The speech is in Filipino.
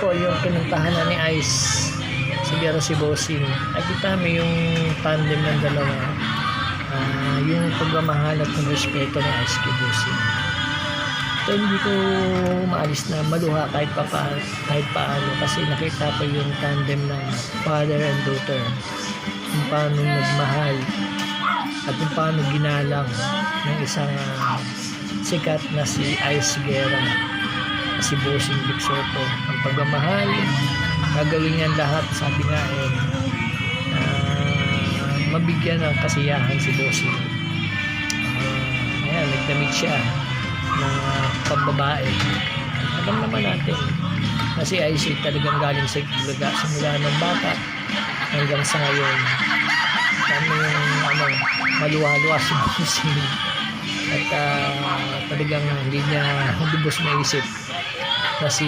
po yung pinuntahan na ni Ice, siguro si Bossing. Nakita mo yung tandem ng dalawa, yung pagmamahal at yung respeto ni Ice kay Bossing. Ito hindi ko maalis na maluha kahit paano kasi nakita ko yung tandem ng father and daughter, kung paano nagmahal at kung paano ginalang ng isang sikat na si Ice Guerra, si Bossing Vic Soto. Ang pagmamahal, gagawin niyan lahat, sabi nga mabigyan ng kasiyahan si Bossing. Ayan, nagdamit siya ng pambabae. Alam naman natin na si Ice talagang galing sa Itbulaga simula ng bata hanggang sa ngayon. Kami yung maluwa-luwa si Bossing at talagang hindi niya lubos maisip na si